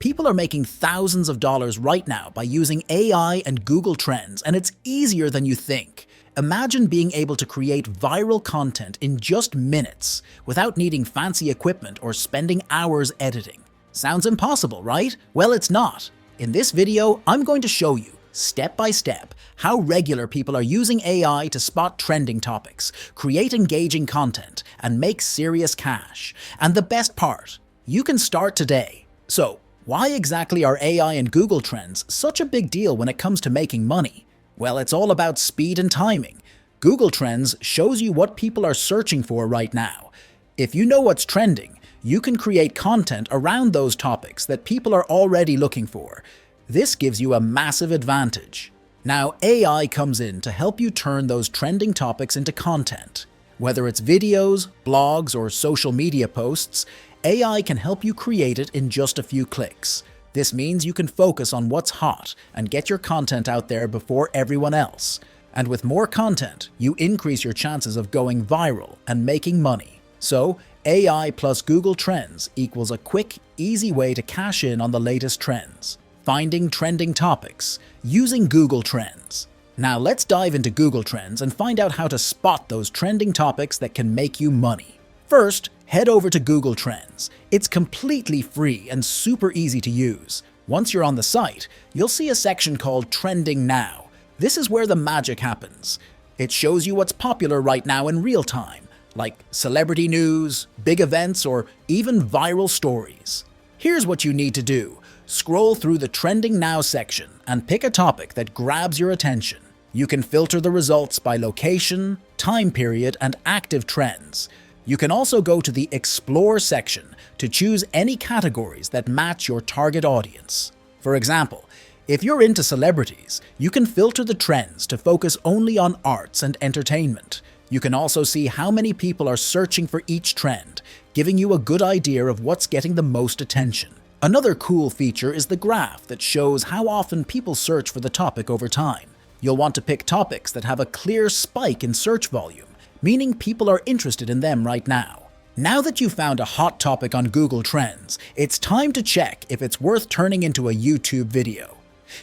People are making thousands of dollars right now by using AI and Google Trends, and it's easier than you think. Imagine being able to create viral content in just minutes without needing fancy equipment or spending hours editing. Sounds impossible, right? Well, it's not. In this video, I'm going to show you, step by step, how regular people are using AI to spot trending topics, create engaging content, and make serious cash. And the best part, you can start today. So, why exactly are AI and Google Trends such a big deal when it comes to making money? Well, it's all about speed and timing. Google Trends shows you what people are searching for right now. If you know what's trending, you can create content around those topics that people are already looking for. This gives you a massive advantage. Now, AI comes in to help you turn those trending topics into content. Whether it's videos, blogs, or social media posts, AI can help you create it in just a few clicks. This means you can focus on what's hot and get your content out there before everyone else. And with more content, you increase your chances of going viral and making money. So, AI plus Google Trends equals a quick, easy way to cash in on the latest trends. Finding trending topics using Google Trends. Now let's dive into Google Trends and find out how to spot those trending topics that can make you money. First, head over to Google Trends. It's completely free and super easy to use. Once you're on the site, you'll see a section called Trending Now. This is where the magic happens. It shows you what's popular right now in real time, like celebrity news, big events, or even viral stories. Here's what you need to do. Scroll through the Trending Now section and pick a topic that grabs your attention. You can filter the results by location, time period, and active trends. You can also go to the Explore section to choose any categories that match your target audience. For example, if you're into celebrities, you can filter the trends to focus only on arts and entertainment. You can also see how many people are searching for each trend, giving you a good idea of what's getting the most attention. Another cool feature is the graph that shows how often people search for the topic over time. You'll want to pick topics that have a clear spike in search volume, meaning people are interested in them right now. Now that you've found a hot topic on Google Trends, it's time to check if it's worth turning into a YouTube video.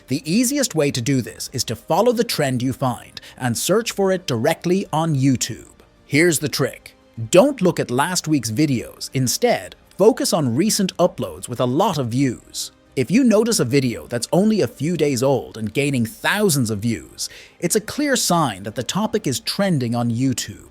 The easiest way to do this is to follow the trend you find and search for it directly on YouTube. Here's the trick. Don't look at last week's videos. Instead, focus on recent uploads with a lot of views. If you notice a video that's only a few days old and gaining thousands of views, it's a clear sign that the topic is trending on YouTube.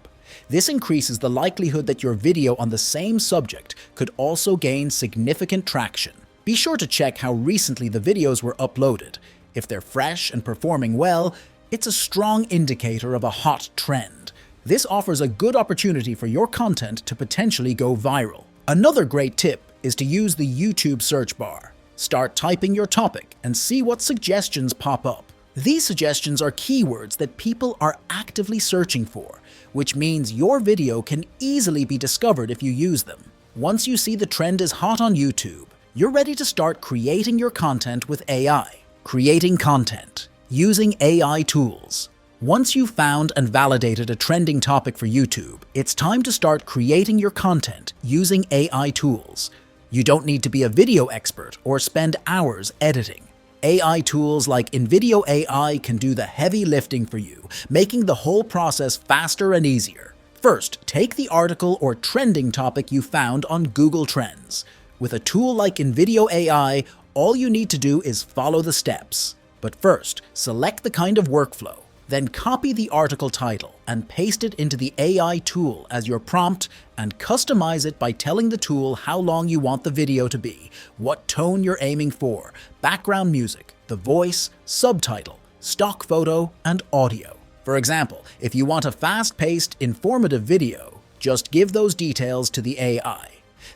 This increases the likelihood that your video on the same subject could also gain significant traction. Be sure to check how recently the videos were uploaded. If they're fresh and performing well, it's a strong indicator of a hot trend. This offers a good opportunity for your content to potentially go viral. Another great tip is to use the YouTube search bar. Start typing your topic and see what suggestions pop up. These suggestions are keywords that people are actively searching for, which means your video can easily be discovered if you use them. Once you see the trend is hot on YouTube, you're ready to start creating your content with AI. Creating content using AI tools. Once you've found and validated a trending topic for YouTube, it's time to start creating your content using AI tools. You don't need to be a video expert or spend hours editing. AI tools like InVideo AI can do the heavy lifting for you, making the whole process faster and easier. First, take the article or trending topic you found on Google Trends. With a tool like InVideo AI, all you need to do is follow the steps. But first, select the kind of workflow. Then copy the article title and paste it into the AI tool as your prompt and customize it by telling the tool how long you want the video to be, what tone you're aiming for, background music, the voice, subtitle, stock photo, and audio. For example, if you want a fast-paced, informative video, just give those details to the AI.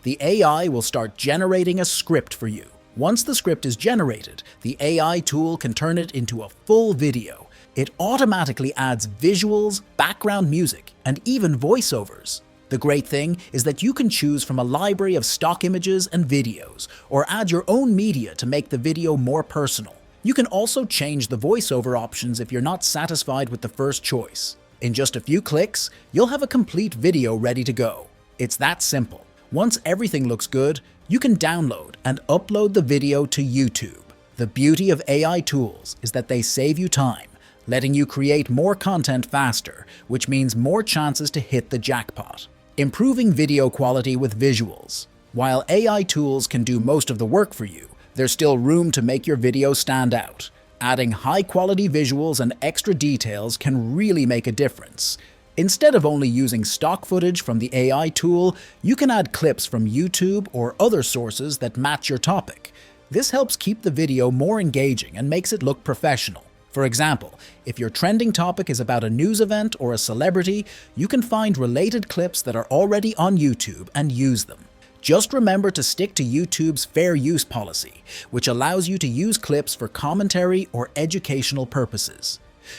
The AI will start generating a script for you. Once the script is generated, the AI tool can turn it into a full video. It automatically adds visuals, background music, and even voiceovers. The great thing is that you can choose from a library of stock images and videos, or add your own media to make the video more personal. You can also change the voiceover options if you're not satisfied with the first choice. In just a few clicks, you'll have a complete video ready to go. It's that simple. Once everything looks good, you can download and upload the video to YouTube. The beauty of AI tools is that they save you time, letting you create more content faster, which means more chances to hit the jackpot. Improving video quality with visuals. While AI tools can do most of the work for you, there's still room to make your video stand out. Adding high-quality visuals and extra details can really make a difference. Instead of only using stock footage from the AI tool, you can add clips from YouTube or other sources that match your topic. This helps keep the video more engaging and makes it look professional. For example, if your trending topic is about a news event or a celebrity, you can find related clips that are already on YouTube and use them. Just remember to stick to YouTube's fair use policy, which allows you to use clips for commentary or educational purposes.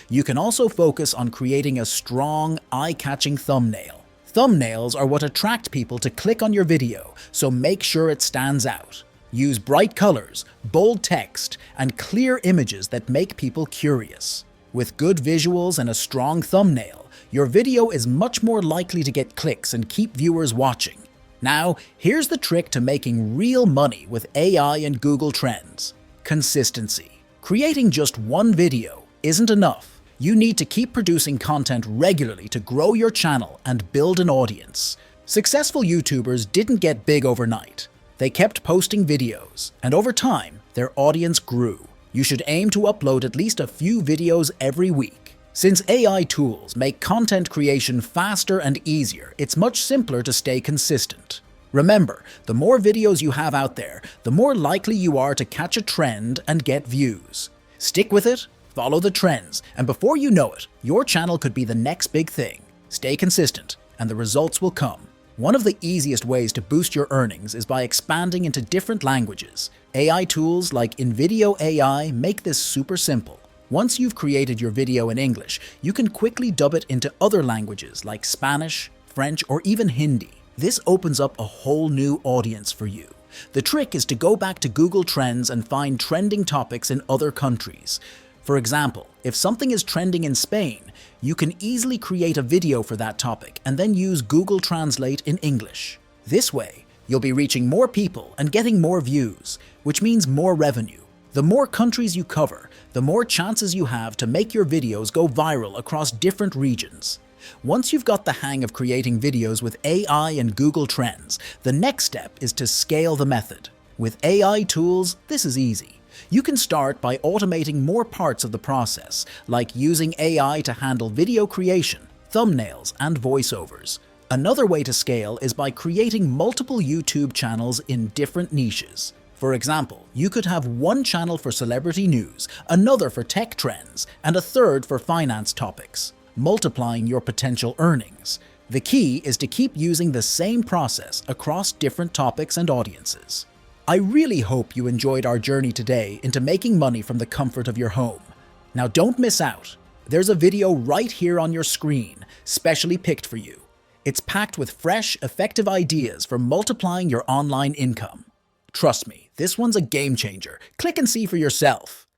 You can also focus on creating a strong, eye-catching thumbnail. Thumbnails are what attract people to click on your video, so make sure it stands out. Use bright colors, bold text, and clear images that make people curious. With good visuals and a strong thumbnail, your video is much more likely to get clicks and keep viewers watching. Now, here's the trick to making real money with AI and Google Trends. Consistency. Creating just one video isn't enough. You need to keep producing content regularly to grow your channel and build an audience. Successful YouTubers didn't get big overnight. They kept posting videos, and over time, their audience grew. You should aim to upload at least a few videos every week. Since AI tools make content creation faster and easier, it's much simpler to stay consistent. Remember, the more videos you have out there, the more likely you are to catch a trend and get views. Stick with it, follow the trends, and before you know it, your channel could be the next big thing. Stay consistent, and the results will come. One of the easiest ways to boost your earnings is by expanding into different languages. AI tools like InVideo AI make this super simple. Once you've created your video in English, you can quickly dub it into other languages like Spanish, French, or even Hindi. This opens up a whole new audience for you. The trick is to go back to Google Trends and find trending topics in other countries. For example, if something is trending in Spain, you can easily create a video for that topic and then use Google Translate in English. This way, you'll be reaching more people and getting more views, which means more revenue. The more countries you cover, the more chances you have to make your videos go viral across different regions. Once you've got the hang of creating videos with AI and Google Trends, the next step is to scale the method. With AI tools, this is easy. You can start by automating more parts of the process, like using AI to handle video creation, thumbnails, and voiceovers. Another way to scale is by creating multiple YouTube channels in different niches. For example, you could have one channel for celebrity news, another for tech trends, and a third for finance topics, multiplying your potential earnings. The key is to keep using the same process across different topics and audiences. I really hope you enjoyed our journey today into making money from the comfort of your home. Now don't miss out. There's a video right here on your screen, specially picked for you. It's packed with fresh, effective ideas for multiplying your online income. Trust me, this one's a game changer. Click and see for yourself.